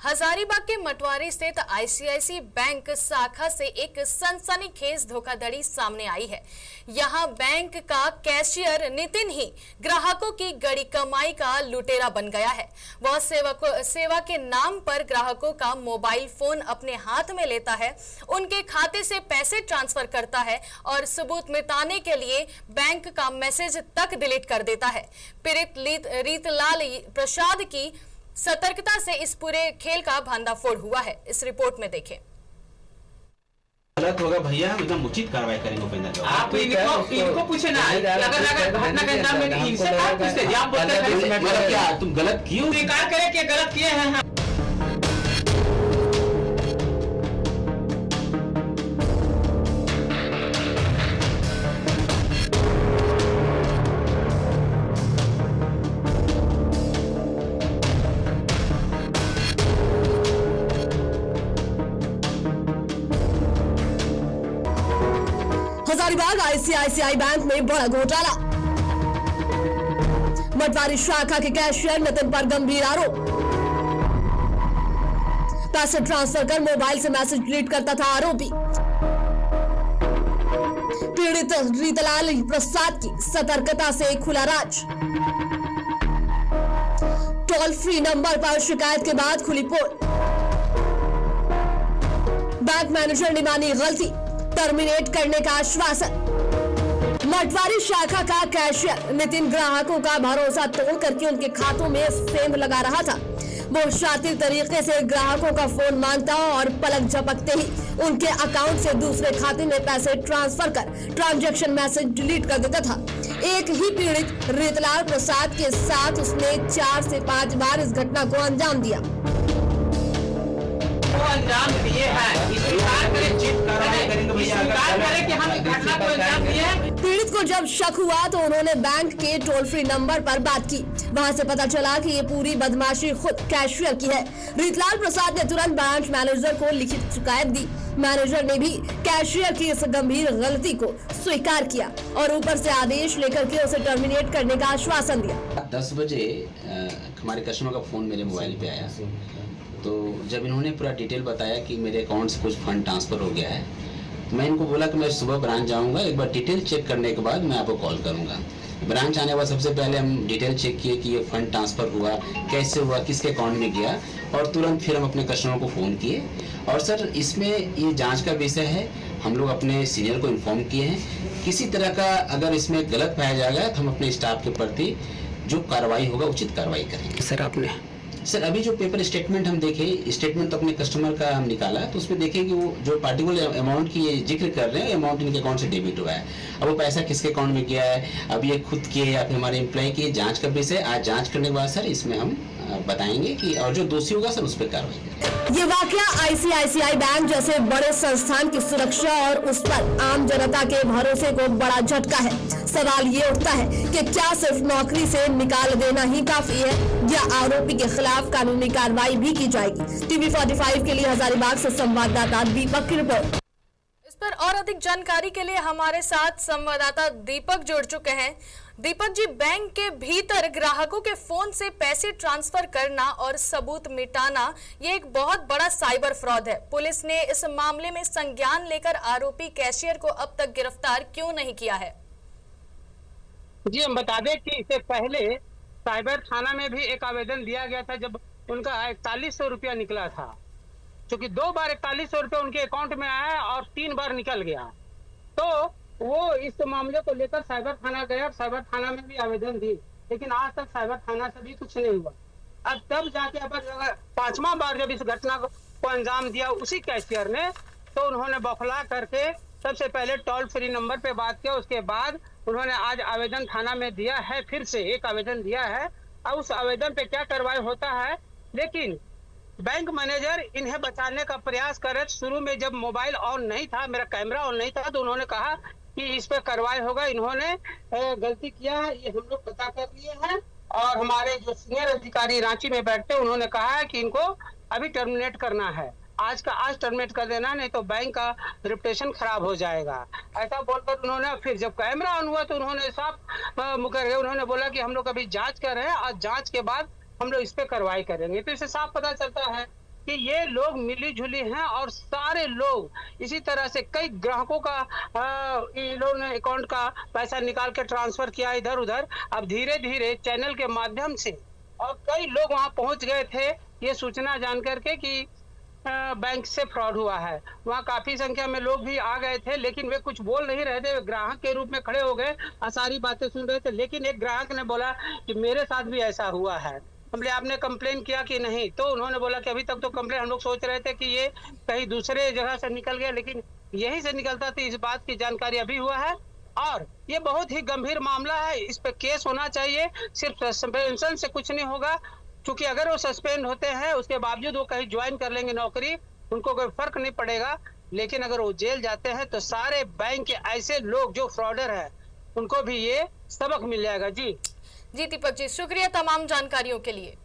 हजारीबाग के मटवारी स्थित ICIC bank शाखा से एक सनसनीखेज धोखाधड़ी सामने आई है। यहां बैंक का कैशियर नितिन ही ग्राहकों की गड़ी कमाई का लुटेरा बन गया है। वह सेवा के नाम पर ग्राहकों का मोबाइल फोन अपने हाथ में लेता है, उनके खाते से पैसे ट्रांसफर करता है और सबूत मिटाने के लिए बैंक का मैसेज तक डिलीट कर देता है। पीड़ित रीतलाल प्रसाद की सतर्कता से इस पूरे खेल का भंडाफोड़ हुआ है। इस रिपोर्ट में देखें। गलत होगा भैया, हम एकदम उचित कार्रवाई करेंगे उपेंद्र जी। आप इनको पूछे ना, अगर घटना के अंजाम में इनसे बात पूछते, आप बोलते हैं मतलब क्या तुम गलत क्यों स्वीकार करें कि गलत किए हैं। हजारीबाग आईसीआईसीआई बैंक में बड़ा घोटाला। मटवारी शाखा के कैशियर नितिन पर गंभीर आरोप। पैसे ट्रांसफर कर मोबाइल से मैसेज डिलीट करता था आरोपी। पीड़ित रीतलाल प्रसाद की सतर्कता से खुला राज। टोल फ्री नंबर पर शिकायत के बाद खुली पोल। बैंक मैनेजर ने मानी गलती, टर्मिनेट करने का आश्वासन। मटवारी शाखा का कैशियर नितिन ग्राहकों का भरोसा तोड़ करके उनके खातों में सेंध लगा रहा था। वो शातिर तरीके से ग्राहकों का फोन मांगता और पलक झपकते ही उनके अकाउंट से दूसरे खाते में पैसे ट्रांसफर कर ट्रांजैक्शन मैसेज डिलीट कर देता था। एक ही पीड़ित रीतलाल प्रसाद के साथ उसने 4 से 5 बार इस घटना को अंजाम दिया। अंजाम दिए हैं, कि हम घटना को अंजाम दिए हैं। पीड़ित को जब शक हुआ तो उन्होंने बैंक के टोल फ्री नंबर पर बात की। वहां से पता चला कि ये पूरी बदमाशी खुद कैशियर की है। रीतलाल प्रसाद ने तुरंत ब्रांच मैनेजर को लिखित शिकायत दी। मैनेजर ने भी कैशियर की इस गंभीर गलती को स्वीकार किया और ऊपर से आदेश लेकर के उसे टर्मिनेट करने का आश्वासन दिया। 10 बजे हमारे कस्टमर का फोन मेरे मोबाइल पे आया, तो जब इन्होंने पूरा डिटेल बताया कि मेरे अकाउंट से कुछ फंड ट्रांसफर हो गया है, तो मैं इनको बोला कि मैं सुबह ब्रांच जाऊंगा, एक बार डिटेल चेक करने के बाद मैं आपको कॉल करूंगा। ब्रांच आने के बाद सबसे पहले हम डिटेल चेक किए कि ये फंड ट्रांसफर हुआ, कैसे हुआ, किसके अकाउंट में गया, और तुरंत फिर हम अपने कस्टमर को फ़ोन किए। और सर इसमें ये जाँच का विषय है, हम लोग अपने सीनियर को इन्फॉर्म किए हैं। किसी तरह का अगर इसमें गलत पाया जाएगा तो हम अपने स्टाफ के प्रति जो कार्रवाई होगा उचित कार्रवाई करेंगे। सर अभी जो पेपर स्टेटमेंट हम देखे, स्टेटमेंट तो अपने कस्टमर का हम निकाला, तो उसमें देखें कि वो जो पार्टिकुलर अमाउंट की ये जिक्र कर रहे हैं, अमाउंट इनके अकाउंट से डेबिट हुआ है। अब वो पैसा किसके अकाउंट में गया है, अब ये खुद किए या फिर हमारे एम्प्लॉय की जांच का विषय। आज जांच करने के बाद सर इसमें हम बताएंगे कि और जो दोषी होगा सर उस पर कार्रवाई करेंगे। ये वाकया आईसीआईसीआई बैंक जैसे बड़े संस्थान की सुरक्षा और उस पर आम जनता के भरोसे को बड़ा झटका है। सवाल ये उठता है कि क्या सिर्फ नौकरी से निकाल देना ही काफी है या आरोपी के खिलाफ कानूनी कार्रवाई भी की जाएगी। टीवी 45 के लिए हजारीबाग से संवाददाता दीपक की रिपोर्ट। इस पर और अधिक जानकारी के लिए हमारे साथ संवाददाता दीपक जुड़ चुके हैं। दीपक जी, बैंक के भीतर ग्राहकों के फोन से पैसे ट्रांसफर करना और सबूत मिटाना ये एक बहुत बड़ा साइबर फ्रॉड है। पुलिस ने इस मामले में संज्ञान लेकर आरोपी कैशियर को अब तक गिरफ्तार क्यों नहीं किया है? जी, हम बता दें कि इससे पहले साइबर थाना में भी एक आवेदन दिया गया था, जब उनका 4100 रुपया निकला था, क्योंकि 2 बार 4100 रुपया उनके अकाउंट में आया और 3 बार निकल गया। तो वो इस मामले को लेकर साइबर थाना गए और साइबर थाना में भी आवेदन दी, लेकिन आज तक साइबर थाना से भी कुछ नहीं हुआ। अब तब जाके अब 5वां बार जब इस घटना को अंजाम दिया उसी कैशियर ने, तो उन्होंने बौखला करके सबसे पहले टोल फ्री नंबर पे बात किया। उसके बाद उन्होंने आज आवेदन थाना में दिया है, फिर से एक आवेदन दिया है। अब उस आवेदन पे क्या कार्रवाई होता है, लेकिन बैंक मैनेजर इन्हें बचाने का प्रयास करे। शुरू में जब मोबाइल ऑन नहीं था, मेरा कैमरा ऑन नहीं था, तो उन्होंने कहा कि इस पे कार्रवाई होगा। इन्होंने गलती किया है, ये हम लोग पता कर लिए हैं। और हमारे जो सीनियर अधिकारी रांची में बैठते हैं, उन्होंने कहा है कि इनको अभी टर्मिनेट करना है। आज का आज टर्मिनेट कर देना, नहीं तो बैंक का रेपुटेशन खराब हो जाएगा, ऐसा बोलकर उन्होंने फिर जब कैमरा ऑन हुआ तो उन्होंने साफ मुकर गए। उन्होंने बोला कि हम लोग अभी जांच कर रहे हैं और जांच के बाद हम लोग इस पे कार्रवाई करेंगे। तो इससे साफ पता चलता है कि ये लोग मिली जुली हैं और सारे लोग इसी तरह से कई ग्राहकों का इन लोगों ने अकाउंट का पैसा निकाल के ट्रांसफर किया इधर उधर। अब धीरे धीरे चैनल के माध्यम से और कई लोग वहां पहुंच गए थे ये सूचना जान करके कि बैंक से फ्रॉड हुआ है। वहाँ काफी संख्या में लोग भी आ गए थे, लेकिन वे कुछ बोल नहीं रहे थे, वे ग्राहक के रूप में खड़े हो गए और सारी बातें सुन रहे थे। लेकिन एक ग्राहक ने बोला कि मेरे साथ भी ऐसा हुआ है। हमने आपने कंप्लेन किया कि नहीं, तो उन्होंने बोला कि अभी तक तो कंप्लेन, हम लोग सोच रहे थे कि ये कहीं दूसरे जगह से निकल गया, लेकिन यही से निकलता था। इस बात की जानकारी अभी हुआ है और ये बहुत ही गंभीर मामला है, इस पे केस होना चाहिए। सिर्फ सस्पेंशन से कुछ नहीं होगा, क्योंकि अगर वो सस्पेंड होते हैं उसके बावजूद वो कहीं ज्वाइन कर लेंगे नौकरी, उनको कोई फर्क नहीं पड़ेगा। लेकिन अगर वो जेल जाते हैं तो सारे बैंक के ऐसे लोग जो फ्रॉडर हैं उनको भी ये सबक मिल जाएगा। जी दीपक जी, शुक्रिया तमाम जानकारियों के लिए।